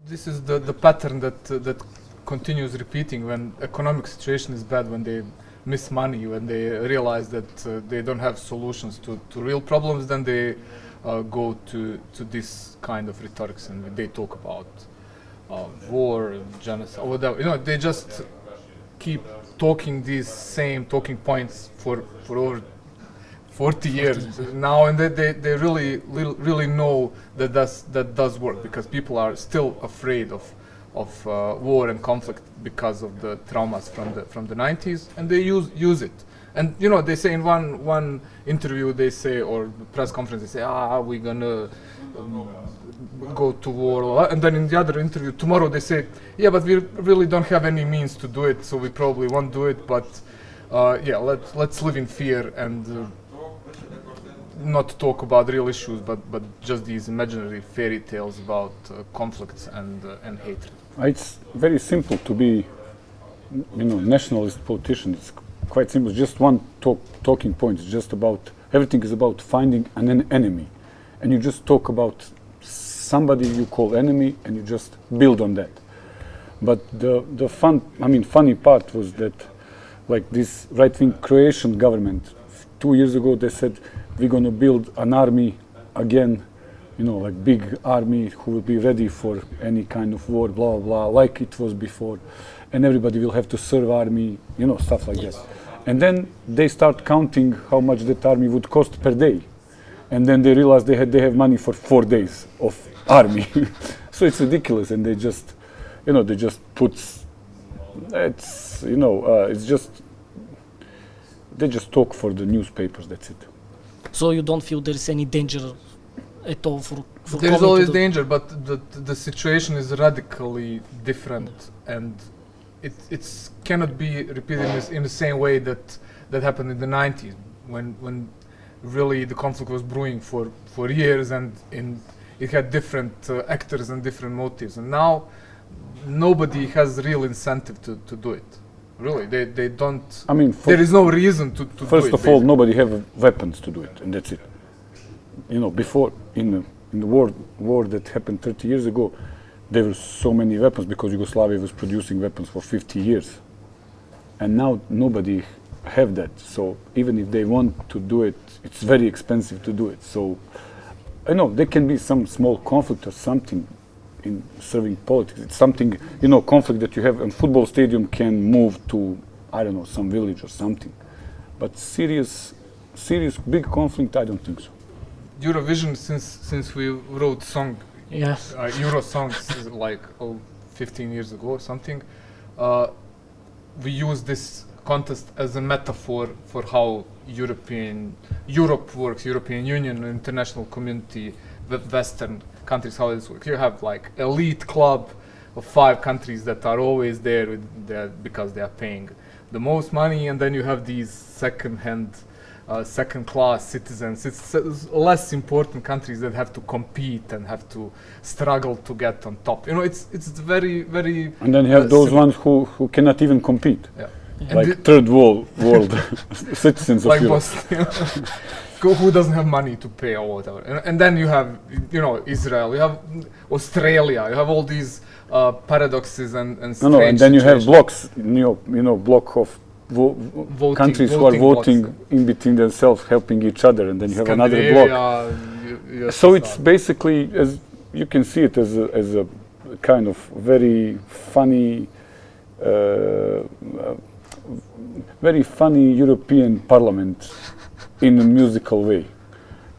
This is the pattern that continues repeating when economic situation is bad, when they miss money, when they realize that they don't have solutions to real problems, then they go to this kind of rhetorics, and they talk about war, genocide, or whatever. You know, they just keep talking these same talking points for over 40 years now, and they really know that that does work, because people are still afraid of war and conflict because of the traumas from the 90s, and they use it. And you know, they say in one interview, they say, or press conference, they say, we're gonna go to war, and then in the other interview tomorrow they say, yeah, but we really don't have any means to do it, so we probably won't do it, but yeah, let's live in fear and not talk about real issues, but just these imaginary fairy tales about conflicts and hatred. It's very simple to be, you know, nationalist politician. It's quite simple. Just one talking point. It's just about, everything is about finding an enemy, and you just talk about somebody you call enemy, and you just build on that. But the funny part was that, like this right-wing Croatian government, 2 years ago they said, we're going to build an army again, you know, like big army who will be ready for any kind of war, blah, blah, like it was before. And everybody will have to serve army, you know, stuff like that. And then they start counting how much that army would cost per day. And then they realize they have money for 4 days of army. So it's ridiculous. And they just, you know, they just put, it's, you know, it's just, they just talk for the newspapers, that's it. So you don't feel there is any danger at all for there is always danger, but the situation is radically different, and it cannot be repeated in the same way that happened in the 90s, when really the conflict was brewing for years, and it had different actors and different motives, and now nobody has real incentive to do it. Really, they don't. I mean, there is no reason to do it. First of all, nobody have weapons to do it, and that's it. You know, before in the war that happened 30 years ago, there were so many weapons because Yugoslavia was producing weapons for 50 years, and now nobody have that. So even if they want to do it, it's very expensive to do it. So I know there can be some small conflict or something in serving politics. It's something, you know, conflict that you have in football stadium can move to, I don't know, some village or something. But serious big conflict, I don't think so. Eurovision, since we wrote song, yes, Euro songs like 15 years ago or something, we use this contest as a metaphor for how Europe works, European Union, international community, Western countries, how this works. You have like elite club of 5 countries that are always there because they are paying the most money, and then you have these second-class citizens. It's less important countries that have to compete and have to struggle to get on top. You know, it's very, very. And then you have those ones who cannot even compete. Yeah. Like third world citizens of Europe. Who doesn't have money to pay or whatever. And then you have, you know, Israel, you have Australia, you have all these paradoxes and strange and then you have blocks, you know, block of countries who are voting blocks in between themselves, helping each other, and then you have another block. So it's basically, as you can see it as a kind of very funny European parliament in a musical way.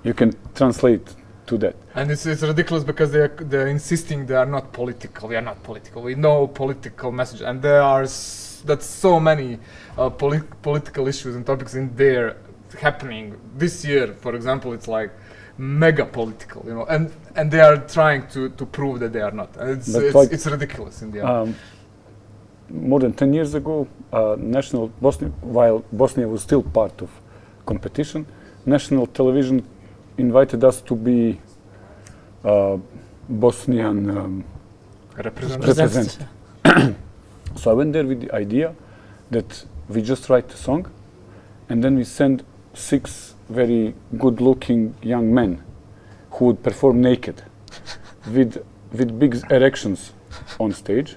You can translate to that. And it's ridiculous because they're insisting they are not political. We are not political. We know political message, and that's so many political issues and topics in there happening this year. For example, it's like mega political, you know, and they are trying to prove that they are not. And it's ridiculous in the end. More than 10 years ago, national Bosnia, while Bosnia was still part of competition, national television invited us to be Bosnian representative. So I went there with the idea that we just write a song, and then we send 6 very good-looking young men who would perform naked with big erections on stage,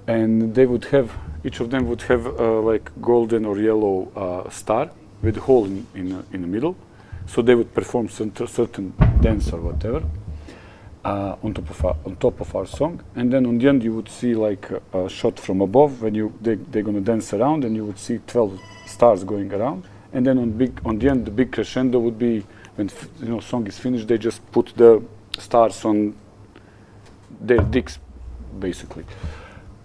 and they would have, each of them would have like golden or yellow star with a hole in the middle. So they would perform certain dance or whatever on top of our song, and then on the end you would see like a shot from above when they're gonna dance around, and you would see 12 stars going around, and then on the end the big crescendo would be when song is finished. They just put the stars on their dicks, basically,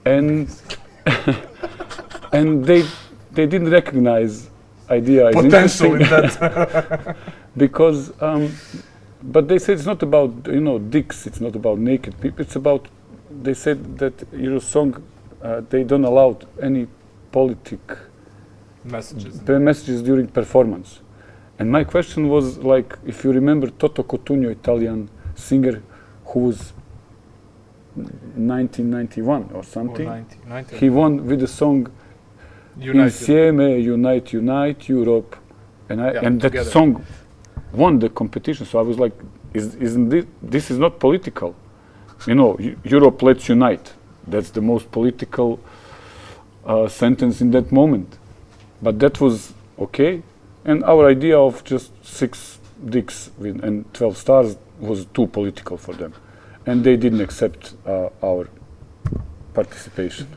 and and they didn't recognize idea potential in that. Because but they said it's not about dicks, it's not about naked people, it's about, they said that your song they don't allow any politic messages during performance. And my question was like, if you remember Toto Cotugno, Italian singer who was 1991 or something, or 90. He won with the song Insieme, Unite Europe, and that together. song won the competition. So I was like, isn't this is not political? Europe, let's unite. That's the most political sentence in that moment. But that was okay. And our idea of just 6 dicks and 12 stars was too political for them. And they didn't accept our participation.